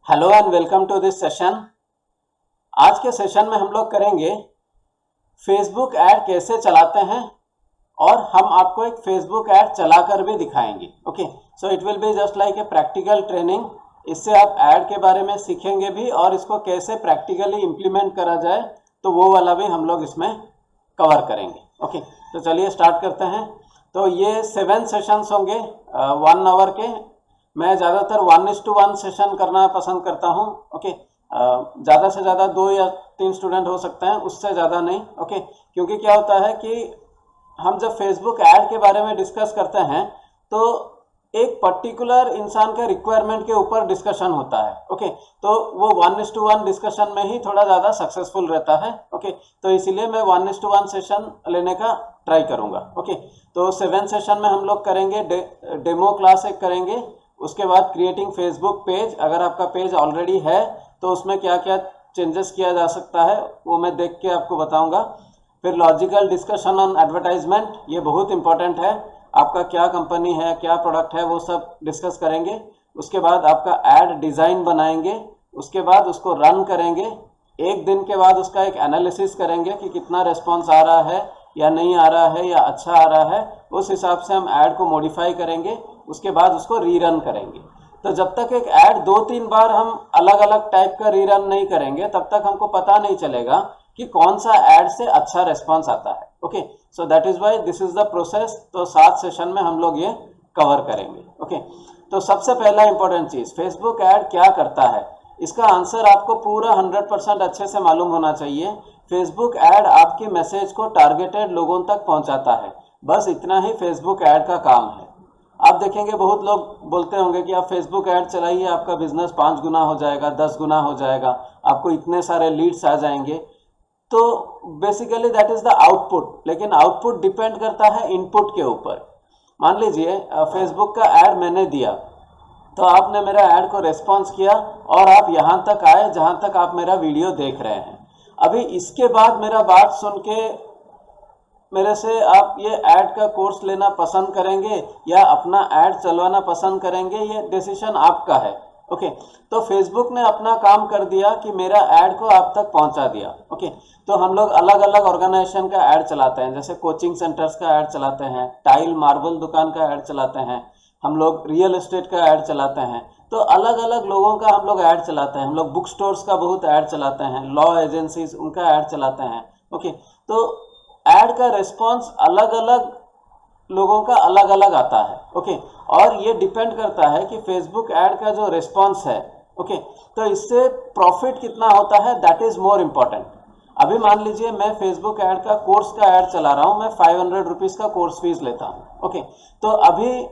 Hello and welcome to this session. आज के session में हम लोग करेंगे फेसबुक ऐड कैसे चलाते हैं और हम आपको एक फेसबुक ऐड चलाकर भी दिखाएंगे। Okay, so it will be just like a practical training. इससे आप ऐड के बारे में सीखेंगे भी और इसको कैसे प्रैक्टिकली इम्प्लीमेंट करा जाए तो वो वाला भी हम लोग इसमें कवर करेंगे। ओके, तो चलिए स्टार्ट करते हैं। तो ये 7 सेशंस होंगे 1 आवर के। मैं ज़्यादातर 1:1 सेशन करना पसंद करता हूँ। ओके, ज़्यादा से ज़्यादा 2 या 3 स्टूडेंट हो सकते हैं, उससे ज़्यादा नहीं। ओके, क्योंकि क्या होता है कि हम जब फेसबुक ऐड के बारे में डिस्कस करते हैं तो एक पर्टिकुलर इंसान के रिक्वायरमेंट के ऊपर डिस्कशन होता है। ओके, तो वो 1:1 डिस्कशन में ही थोड़ा ज़्यादा सक्सेसफुल रहता है। ओके, तो इसीलिए मैं 1:1 सेशन लेने का ट्राई करूँगा। ओके, तो 7 सेशन में हम लोग करेंगे डेमो क्लास एक करेंगे, उसके बाद क्रिएटिंग फेसबुक पेज। अगर आपका पेज ऑलरेडी है तो उसमें क्या क्या चेंजेस किया जा सकता है वो मैं देख के आपको बताऊंगा। फिर लॉजिकल डिस्कशन ऑन एडवर्टाइजमेंट, ये बहुत इंपॉर्टेंट है। आपका क्या कंपनी है, क्या प्रोडक्ट है, वो सब डिस्कस करेंगे। उसके बाद आपका ऐड डिज़ाइन बनाएंगे, उसके बाद उसको रन करेंगे। एक दिन के बाद उसका एक एनालिसिस करेंगे कि कितना रिस्पॉन्स आ रहा है या नहीं आ रहा है या अच्छा आ रहा है। उस हिसाब से हम ऐड को मॉडिफाई करेंगे, उसके बाद उसको रीरन करेंगे। तो जब तक एक ऐड 2-3 बार हम अलग अलग टाइप का रीरन नहीं करेंगे तब तक हमको पता नहीं चलेगा कि कौन सा ऐड से अच्छा रिस्पॉन्स आता है। Okay, so that is why this is the process. तो 7 सेशन में हम लोग ये कवर करेंगे। ओके, तो सबसे पहला इंपॉर्टेंट चीज़, फेसबुक ऐड क्या करता है, इसका आंसर आपको पूरा 100% अच्छे से मालूम होना चाहिए। फेसबुक ऐड आपकी मैसेज को टारगेटेड लोगों तक पहुंचाता है, बस इतना ही फेसबुक ऐड का काम है। आप देखेंगे बहुत लोग बोलते होंगे कि आप फेसबुक ऐड चलाइए, आपका बिजनेस 5 गुना हो जाएगा, 10 गुना हो जाएगा, आपको इतने सारे लीड्स आ जाएंगे। तो basically that is the output, लेकिन आउटपुट डिपेंड करता है इनपुट के ऊपर। मान लीजिए फेसबुक का ऐड मैंने दिया, तो आपने मेरा ऐड को रेस्पॉन्स किया और आप यहाँ तक आए जहाँ तक आप मेरा वीडियो देख रहे हैं। अभी इसके बाद मेरा बात सुन के मेरे से आप ये ऐड का कोर्स लेना पसंद करेंगे या अपना ऐड चलवाना पसंद करेंगे, ये डिसीजन आपका है। ओके, तो फेसबुक ने अपना काम कर दिया कि मेरा ऐड को आप तक पहुंचा दिया। ओके, तो हम लोग अलग अलग ऑर्गेनाइजेशन का ऐड चलाते हैं, जैसे कोचिंग सेंटर्स का ऐड चलाते हैं, टाइल मार्बल दुकान का ऐड चलाते हैं, हम लोग रियल एस्टेट का ऐड चलाते हैं। तो अलग अलग लोगों का हम लोग ऐड चलाते हैं। हम लोग बुक स्टोर्स का बहुत ऐड चलाते हैं, लॉ एजेंसीज उनका ऐड चलाते हैं। ओके, तो ऐड का रिस्पॉन्स अलग अलग लोगों का अलग अलग आता है। ओके, और ये डिपेंड करता है कि फेसबुक ऐड का जो रिस्पॉन्स है, ओके, तो इससे प्रॉफिट कितना होता है, दैट इज़ मोर इम्पॉर्टेंट। अभी मान लीजिए मैं फेसबुक ऐड का कोर्स का ऐड चला रहा हूँ, मैं 500 रुपीज़ का कोर्स फीस लेता हूँ। ओके, तो अभी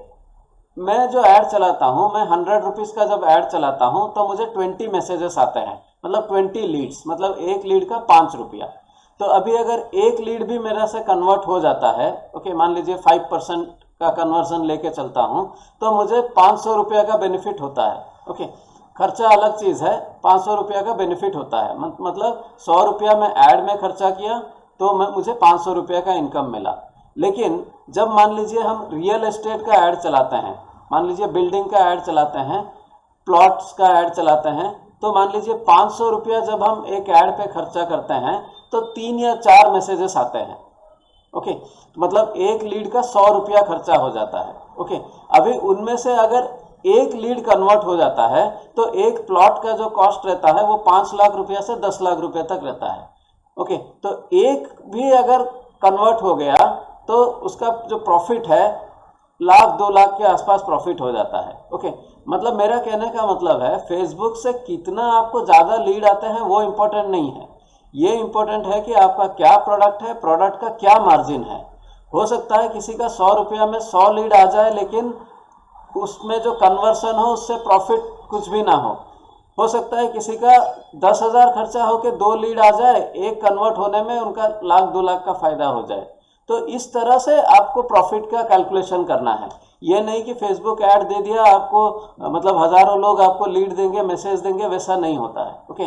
मैं जो ऐड चलाता हूँ, मैं 100 रुपीज़ का जब ऐड चलाता हूँ तो मुझे 20 मैसेजेस आते हैं, मतलब 20 लीड्स, मतलब एक लीड का 5 रुपया। तो अभी अगर एक लीड भी मेरा से कन्वर्ट हो जाता है, ओके, मान लीजिए 5% का कन्वर्जन लेके चलता हूँ, तो मुझे 500 रुपया का बेनिफिट होता है। ओके, खर्चा अलग चीज़ है, 500 रुपया का बेनिफिट होता है। मतलब 100 रुपया मैं ऐड में खर्चा किया तो मुझे 500 रुपया का इनकम मिला। लेकिन जब मान लीजिए हम रियल एस्टेट का ऐड चलाते हैं, मान लीजिए बिल्डिंग का ऐड चलाते हैं, प्लॉट्स का ऐड चलाते हैं, तो मान लीजिए 500 रुपया जब हम एक ऐड पे खर्चा करते हैं तो 3 या 4 मैसेजेस आते हैं। ओके, मतलब एक लीड का 100 रुपया खर्चा हो जाता है। ओके, अभी उनमें से अगर एक लीड कन्वर्ट हो जाता है तो एक प्लॉट का जो कॉस्ट रहता है वो 5 लाख रुपया से 10 लाख रुपये तक रहता है। ओके, तो एक भी अगर कन्वर्ट हो गया तो उसका जो प्रॉफिट है 1-2 लाख के आसपास प्रॉफिट हो जाता है। ओके, मतलब मेरा कहने का मतलब है फेसबुक से कितना आपको ज़्यादा लीड आते हैं वो इम्पोर्टेंट नहीं है, ये इम्पोर्टेंट है कि आपका क्या प्रोडक्ट है, प्रोडक्ट का क्या मार्जिन है। हो सकता है किसी का 100 रुपया में 100 लीड आ जाए लेकिन उसमें जो कन्वर्सन हो उससे प्रॉफिट कुछ भी ना हो सकता है किसी का 10,000 खर्चा हो के 2 लीड आ जाए, एक कन्वर्ट होने में उनका 1-2 लाख का फ़ायदा हो जाए। तो इस तरह से आपको प्रॉफिट का कैलकुलेशन करना है। ये नहीं कि फेसबुक ऐड दे दिया आपको, मतलब हज़ारों लोग आपको लीड देंगे, मैसेज देंगे, वैसा नहीं होता है। ओके,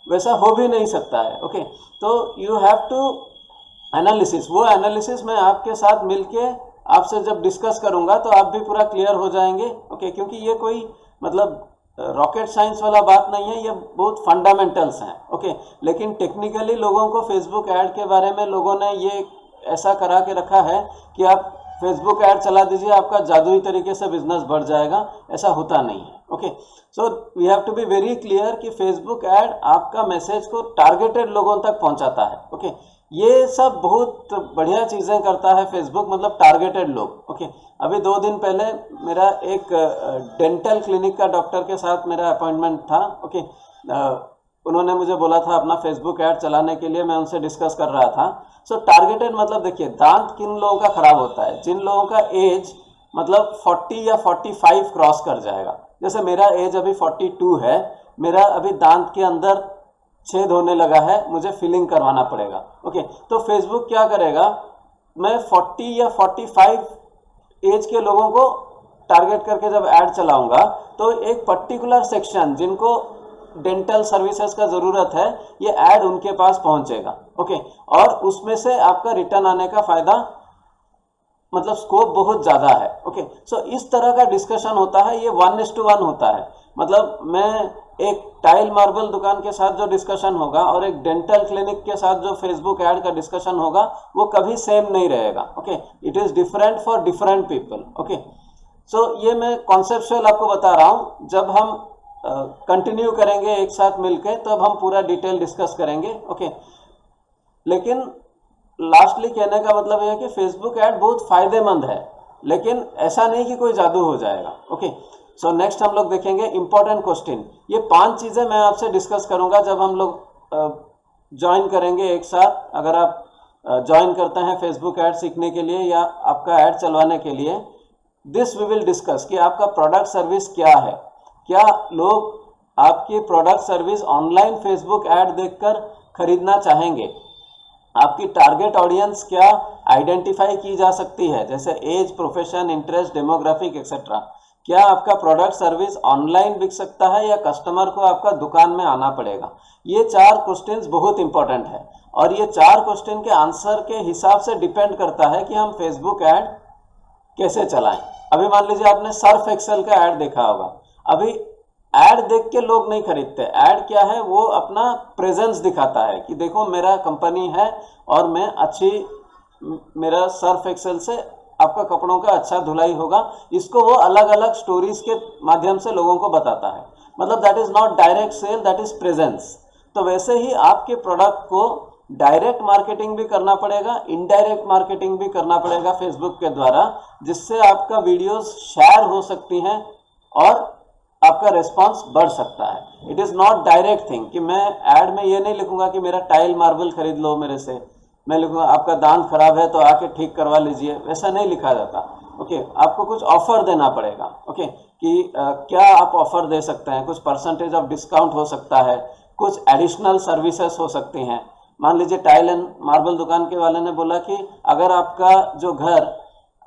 वैसा हो भी नहीं सकता है। ओके, तो यू हैव टू एनालिसिस, वो एनालिसिस मैं आपके साथ मिलके आपसे जब डिस्कस करूंगा तो आप भी पूरा क्लियर हो जाएंगे। ओके, क्योंकि ये कोई मतलब रॉकेट साइंस वाला बात नहीं है, ये बहुत फंडामेंटल्स हैं। ओके, लेकिन टेक्निकली लोगों को फेसबुक ऐड के बारे में लोगों ने ये ऐसा करा के रखा है कि आप फेसबुक ऐड चला दीजिए, आपका जादुई तरीके से बिजनेस बढ़ जाएगा। ऐसा होता नहीं है। Okay, so we have to be very clear कि फेसबुक ऐड आपका मैसेज को टारगेटेड लोगों तक पहुंचाता है। ओके, ये सब बहुत बढ़िया चीज़ें करता है फेसबुक, मतलब टारगेटेड लोग। ओके, अभी 2 दिन पहले मेरा एक डेंटल क्लिनिक का डॉक्टर के साथ मेरा अपॉइंटमेंट था। ओके, उन्होंने मुझे बोला था अपना फेसबुक ऐड चलाने के लिए, मैं उनसे डिस्कस कर रहा था। सो टारगेटेड मतलब देखिए, दांत किन लोगों का खराब होता है, जिन लोगों का एज मतलब 40 या 45 क्रॉस कर जाएगा। जैसे मेरा एज अभी 42 है, मेरा अभी दांत के अंदर छेद होने लगा है, मुझे फिलिंग करवाना पड़ेगा। ओके, तो फेसबुक क्या करेगा, मैं 40 या 45 एज के लोगों को टारगेट करके जब ऐड चलाऊंगा तो एक पर्टिकुलर सेक्शन जिनको डेंटल सर्विसेज का ज़रूरत है, ये ऐड उनके पास पहुंचेगा। ओके, और उसमें से आपका रिटर्न आने का फ़ायदा मतलब स्कोप बहुत ज़्यादा है। ओके, सो इस तरह का डिस्कशन होता है, ये 1:1 होता है। मतलब मैं एक टाइल मार्बल दुकान के साथ जो डिस्कशन होगा और एक डेंटल क्लिनिक के साथ जो फेसबुक ऐड का डिस्कशन होगा वो कभी सेम नहीं रहेगा। Okay, it is different for different people. Okay, so ये मैं कॉन्सेप्चुअल आपको बता रहा हूँ। जब हम कंटिन्यू करेंगे एक साथ मिलके तब हम पूरा डिटेल डिस्कस करेंगे। ओके, लेकिन लास्टली कहने का मतलब यह है कि फेसबुक ऐड बहुत फायदेमंद है, लेकिन ऐसा नहीं कि कोई जादू हो जाएगा। ओके, सो नेक्स्ट हम लोग देखेंगे इंपॉर्टेंट क्वेश्चन। ये 5 चीज़ें मैं आपसे डिस्कस करूंगा जब हम लोग ज्वाइन करेंगे एक साथ। अगर आप ज्वाइन करते हैं फेसबुक ऐड सीखने के लिए या आपका ऐड चलवाने के लिए, दिस वी विल डिस्कस कि आपका प्रोडक्ट सर्विस क्या है, क्या लोग आपकी product service online Facebook ad देखकर खरीदना चाहेंगे, आपकी टारगेट ऑडियंस क्या आइडेंटिफाई की जा सकती है, जैसे age, profession, interest, demographic etcetera. क्या आपका प्रोडक्ट सर्विस ऑनलाइन बिक सकता है या कस्टमर को आपका दुकान में आना पड़ेगा। ये 4 क्वेश्चंस बहुत इंपॉर्टेंट है और ये 4 क्वेश्चन के आंसर के हिसाब से डिपेंड करता है कि हम फेसबुक ऐड कैसे चलाएं। अभी मान लीजिए आपने सर्फ एक्सेल का ऐड देखा होगा। अभी ऐड देख के लोग नहीं खरीदते। ऐड क्या है, वो अपना प्रेजेंस दिखाता है कि देखो मेरा कंपनी है और मैं मेरा सर्फ एक्सेल से आपका कपड़ों का अच्छा धुलाई होगा। इसको वो अलग अलग स्टोरीज के माध्यम से लोगों को बताता है। मतलब that is not direct sale, that is presence. तो वैसे ही आपके प्रोडक्ट को डायरेक्ट मार्केटिंग भी करना पड़ेगा, इनडायरेक्ट मार्केटिंग भी करना पड़ेगा फेसबुक के द्वारा, जिससे आपका वीडियोस शेयर हो सकती हैं और आपका रिस्पांस बढ़ सकता है। It is not direct thing कि मैं ऐड में ये नहीं लिखूंगा कि मेरा टाइल मार्बल खरीद लो मेरे से, मैं लिखूंगा आपका दांत खराब है तो आके ठीक करवा लीजिए, वैसा नहीं लिखा जाता। ओके, आपको कुछ ऑफर देना पड़ेगा। ओके, कि क्या आप ऑफर दे सकते हैं, कुछ परसेंटेज ऑफ डिस्काउंट हो सकता है, कुछ एडिशनल सर्विसेज हो सकती हैं। मान लीजिए टाइल एंड मार्बल दुकान के वाले ने बोला कि अगर आपका जो घर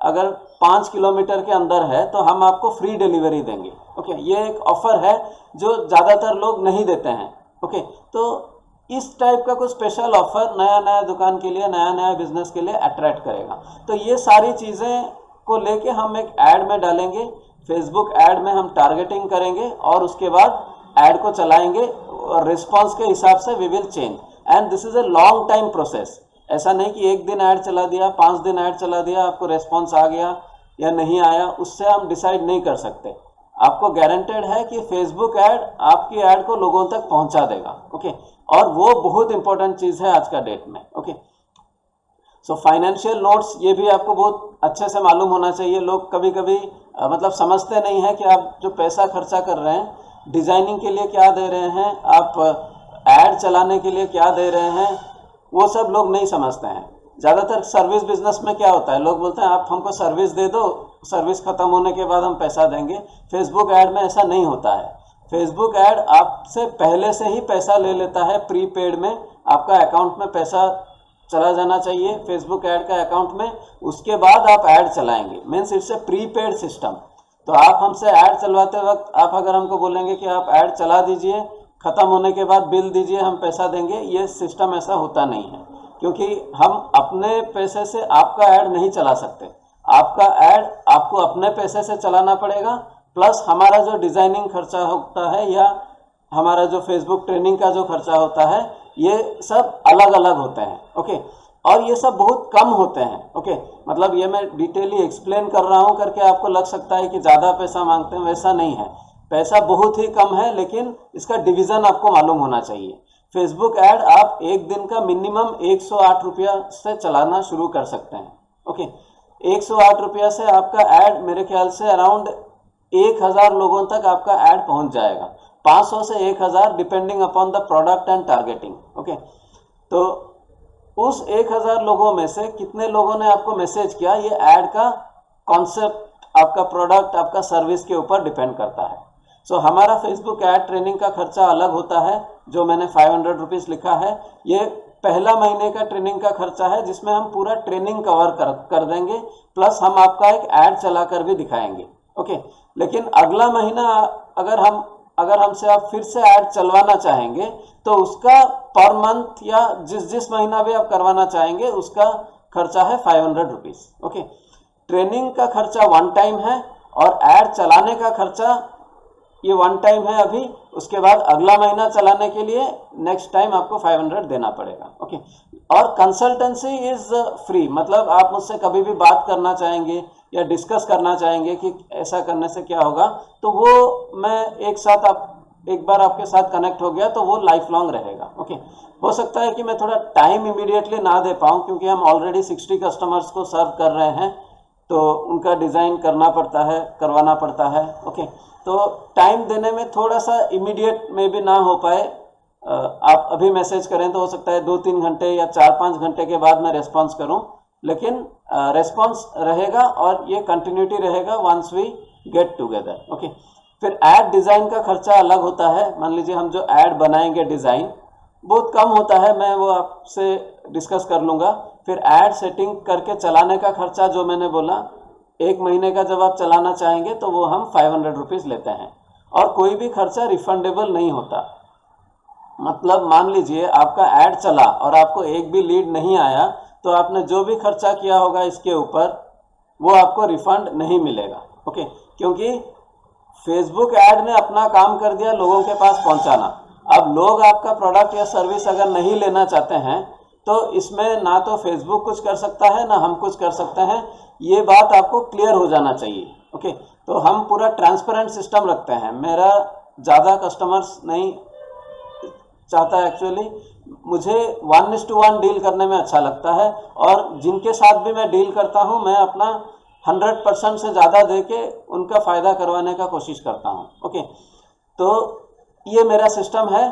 अगर 5 किलोमीटर के अंदर है तो हम आपको फ्री डिलीवरी देंगे। ओके, ये एक ऑफर है जो ज़्यादातर लोग नहीं देते हैं। ओके, तो इस टाइप का कुछ स्पेशल ऑफर नया नया दुकान के लिए, नया नया बिजनेस के लिए अट्रैक्ट करेगा। तो ये सारी चीज़ें को लेके हम एक ऐड में डालेंगे। फेसबुक ऐड में हम टारगेटिंग करेंगे और उसके बाद ऐड को चलाएंगे और रिस्पॉन्स के हिसाब से we will change. And this is a long time process. ऐसा नहीं कि एक दिन ऐड चला दिया, 5 दिन ऐड चला दिया, आपको रेस्पॉन्स आ गया या नहीं आया, उससे हम डिसाइड नहीं कर सकते। आपको गारंटेड है कि फेसबुक ऐड आपकी ऐड को लोगों तक पहुंचा देगा। ओके, और वो बहुत इंपॉर्टेंट चीज़ है आज का डेट में। ओके, सो फाइनेंशियल नोट्स ये भी आपको बहुत अच्छे से मालूम होना चाहिए। लोग कभी कभी मतलब समझते नहीं है कि आप जो पैसा खर्चा कर रहे हैं, डिज़ाइनिंग के लिए क्या दे रहे हैं, आप ऐड चलाने के लिए क्या दे रहे हैं, वो सब लोग नहीं समझते हैं। ज़्यादातर सर्विस बिजनेस में क्या होता है, लोग बोलते हैं आप हमको सर्विस दे दो, सर्विस ख़त्म होने के बाद हम पैसा देंगे। फेसबुक ऐड में ऐसा नहीं होता है। फेसबुक ऐड आपसे पहले से ही पैसा ले लेता है, प्रीपेड में आपका अकाउंट में पैसा चला जाना चाहिए फेसबुक ऐड का अकाउंट में, उसके बाद आप ऐड चलाएंगे। Means it's a prepaid system. तो आप हमसे ऐड चलवाते वक्त आप अगर हमको बोलेंगे कि आप ऐड चला दीजिए, ख़त्म होने के बाद बिल दीजिए, हम पैसा देंगे, ये सिस्टम ऐसा होता नहीं है, क्योंकि हम अपने पैसे से आपका ऐड नहीं चला सकते। आपका ऐड आपको अपने पैसे से चलाना पड़ेगा, प्लस हमारा जो डिज़ाइनिंग खर्चा होता है या हमारा जो फेसबुक ट्रेनिंग का जो खर्चा होता है, ये सब अलग अलग होते हैं। ओके, और ये सब बहुत कम होते हैं। ओके, मतलब ये मैं डिटेली एक्सप्लेन कर रहा हूँ करके आपको लग सकता है कि ज़्यादा पैसा मांगते हैं, वैसा नहीं है। पैसा बहुत ही कम है, लेकिन इसका डिवीज़न आपको मालूम होना चाहिए। फेसबुक ऐड आप एक दिन का मिनिमम 108 रुपया से चलाना शुरू कर सकते हैं। ओके, 108 रुपया से आपका ऐड मेरे ख्याल से अराउंड 1000 लोगों तक आपका ऐड पहुंच जाएगा। 500 से 1000 depending upon the product and targeting. Okay, तो उस 1000 लोगों में से कितने लोगों ने आपको मैसेज किया, ये ऐड का कॉन्सेप्ट, आपका प्रोडक्ट, आपका सर्विस के ऊपर डिपेंड करता है। सो हमारा फेसबुक ऐड ट्रेनिंग का खर्चा अलग होता है, जो मैंने 500 रुपीज़ लिखा है। ये पहला महीने का ट्रेनिंग का खर्चा है, जिसमें हम पूरा ट्रेनिंग कवर कर देंगे, प्लस हम आपका एक ऐड चला कर भी दिखाएंगे। ओके, लेकिन अगला महीना अगर हमसे आप फिर से ऐड चलवाना चाहेंगे तो उसका पर मंथ या जिस महीना भी आप करवाना चाहेंगे उसका खर्चा है 500 रुपीज़। ओके, ट्रेनिंग का खर्चा वन टाइम है और ऐड चलाने का खर्चा ये वन टाइम है अभी, उसके बाद अगला महीना चलाने के लिए नेक्स्ट टाइम आपको 500 देना पड़ेगा। ओके, और कंसल्टेंसी इज़ फ्री, मतलब आप मुझसे कभी भी बात करना चाहेंगे या डिस्कस करना चाहेंगे कि ऐसा करने से क्या होगा, तो वो मैं एक बार आपके साथ कनेक्ट हो गया तो वो लाइफ लॉन्ग रहेगा। ओके, हो सकता है कि मैं थोड़ा टाइम इमीडिएटली ना दे पाऊँ, क्योंकि हम ऑलरेडी 60 कस्टमर्स को सर्व कर रहे हैं, तो उनका डिज़ाइन करवाना पड़ता है। ओके, तो टाइम देने में थोड़ा सा इमीडिएट में भी ना हो पाए। आप अभी मैसेज करें तो हो सकता है 2-3 घंटे या 4-5 घंटे के बाद मैं रेस्पॉन्स करूं, लेकिन रेस्पॉन्स रहेगा और ये कंटिन्यूटी रहेगा once we get together. Okay, फिर ऐड डिज़ाइन का खर्चा अलग होता है। मान लीजिए हम जो ऐड बनाएंगे डिज़ाइन बहुत कम होता है, मैं वो आपसे डिस्कस कर लूँगा। फिर ऐड सेटिंग करके चलाने का खर्चा जो मैंने बोला, एक महीने का जब आप चलाना चाहेंगे तो वो हम 500 रुपीज़ लेते हैं, और कोई भी खर्चा रिफंडेबल नहीं होता। मतलब मान लीजिए आपका ऐड चला और आपको एक भी लीड नहीं आया, तो आपने जो भी खर्चा किया होगा इसके ऊपर वो आपको रिफंड नहीं मिलेगा। ओके, क्योंकि फेसबुक ऐड ने अपना काम कर दिया लोगों के पास पहुंचाना। अब लोग आपका प्रोडक्ट या सर्विस अगर नहीं लेना चाहते हैं तो इसमें ना तो फेसबुक कुछ कर सकता है ना हम कुछ कर सकते हैं, ये बात आपको क्लियर हो जाना चाहिए। ओके, तो हम पूरा ट्रांसपेरेंट सिस्टम रखते हैं। मेरा ज़्यादा कस्टमर्स नहीं चाहता, एक्चुअली मुझे 1:1 डील करने में अच्छा लगता है, और जिनके साथ भी मैं डील करता हूं मैं अपना 100% से ज़्यादा दे के उनका फ़ायदा करवाने का कोशिश करता हूं। ओके, तो ये मेरा सिस्टम है।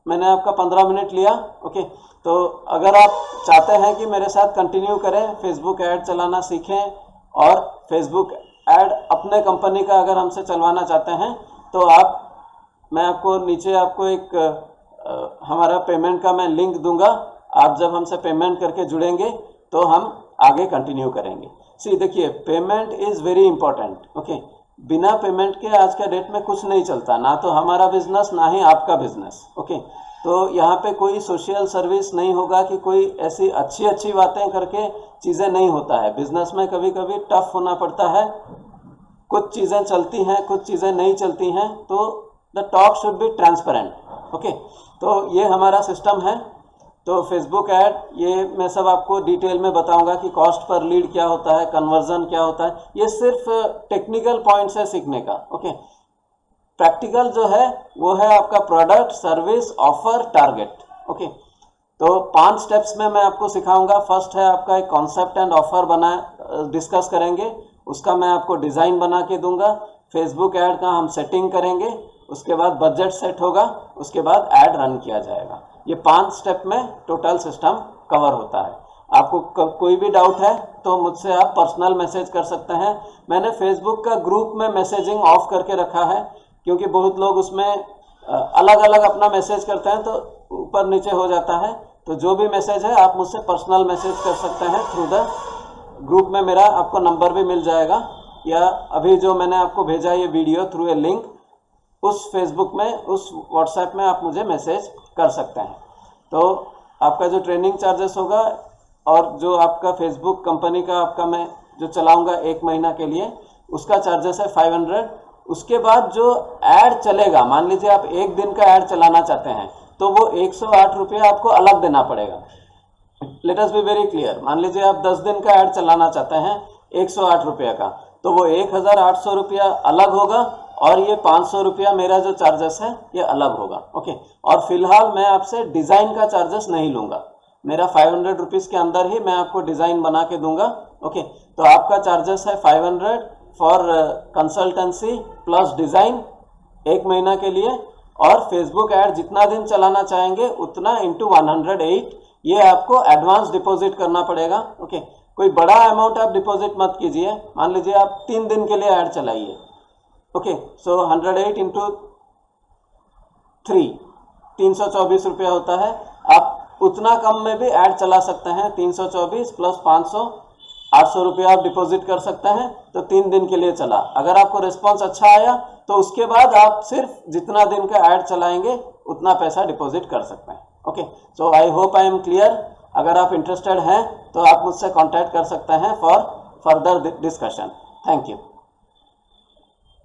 मैंने आपका 15 मिनट लिया। ओके, तो अगर आप चाहते हैं कि मेरे साथ कंटिन्यू करें, फेसबुक ऐड चलाना सीखें और फेसबुक ऐड अपने कंपनी का अगर हमसे चलवाना चाहते हैं, तो मैं आपको नीचे आपको एक हमारा पेमेंट का मैं लिंक दूंगा। आप जब हमसे पेमेंट करके जुड़ेंगे तो हम आगे कंटिन्यू करेंगे। देखिए, payment is very important. Okay, बिना पेमेंट के आज के डेट में कुछ नहीं चलता, ना तो हमारा बिजनेस ना ही आपका बिजनेस। ओके, तो यहाँ पे कोई सोशल सर्विस नहीं होगा कि कोई ऐसी अच्छी बातें करके चीज़ें नहीं होता है। बिजनेस में कभी कभी टफ होना पड़ता है, कुछ चीज़ें चलती हैं कुछ चीज़ें नहीं चलती हैं, तो the talk should be transparent. Okay, तो ये हमारा सिस्टम है। तो फेसबुक ऐड ये मैं सब आपको डिटेल में बताऊंगा कि कॉस्ट पर लीड क्या होता है, कन्वर्जन क्या होता है। ये सिर्फ टेक्निकल पॉइंट्स है सीखने का। ओके, प्रैक्टिकल जो है वो है आपका product, service, offer, target. Okay, तो 5 स्टेप्स में मैं आपको सिखाऊंगा। फर्स्ट है आपका एक कॉन्सेप्ट एंड ऑफर डिस्कस करेंगे, उसका मैं आपको डिज़ाइन बना के दूंगा। फेसबुक ऐड का हम सेटिंग करेंगे, उसके बाद बजट सेट होगा, उसके बाद ऐड रन किया जाएगा। ये 5 स्टेप में टोटल सिस्टम कवर होता है। आपको कोई भी डाउट है तो मुझसे आप पर्सनल मैसेज कर सकते हैं। मैंने फेसबुक का ग्रुप में मैसेजिंग ऑफ करके रखा है, क्योंकि बहुत लोग उसमें अलग अलग अपना मैसेज करते हैं तो ऊपर नीचे हो जाता है। तो जो भी मैसेज है आप मुझसे पर्सनल मैसेज कर सकते हैं थ्रू द ग्रुप में। मेरा आपको नंबर भी मिल जाएगा, या अभी जो मैंने आपको भेजा ये वीडियो थ्रू ए लिंक, उस फेसबुक में, उस व्हाट्सएप में आप मुझे मैसेज कर सकते हैं। तो आपका जो ट्रेनिंग चार्जेस होगा और जो आपका फेसबुक कंपनी का आपका मैं जो चलाऊंगा 1 महीना के लिए, उसका चार्जेस है 500। उसके बाद जो ऐड चलेगा, मान लीजिए आप एक दिन का ऐड चलाना चाहते हैं तो वो 108 रुपया आपको अलग देना पड़ेगा। Let us B very clear, मान लीजिए आप 10 दिन का ऐड चलाना चाहते हैं 108 रुपया का, तो वो 1800 रुपया अलग होगा और ये 500 रुपया मेरा जो चार्जेस है ये अलग होगा। ओके, और फिलहाल मैं आपसे डिज़ाइन का चार्जेस नहीं लूँगा, मेरा 500 रुपीज़ के अंदर ही मैं आपको डिज़ाइन बना के दूंगा। ओके, तो आपका चार्जेस है 500 फॉर कंसल्टेंसी प्लस डिज़ाइन 1 महीना के लिए, और फेसबुक ऐड जितना दिन चलाना चाहेंगे उतना इंटू 108 ये आपको एडवांस डिपॉजिट करना पड़ेगा। ओके, कोई बड़ा अमाउंट आप डिपॉजिट मत कीजिए, मान लीजिए आप 3 दिन के लिए ऐड चलाइए। ओके, सो 108 इंटू 3 324 रुपया होता है। आप उतना कम में भी ऐड चला सकते हैं, 324 प्लस 500 800 रुपया आप डिपॉजिट कर सकते हैं, तो 3 दिन के लिए चला। अगर आपको रिस्पॉन्स अच्छा आया तो उसके बाद आप सिर्फ जितना दिन का ऐड चलाएंगे उतना पैसा डिपॉजिट कर सकते हैं। Okay, so I hope I am clear. अगर आप इंटरेस्टेड हैं तो आप मुझसे कांटेक्ट कर सकते हैं for further discussion. Thank you.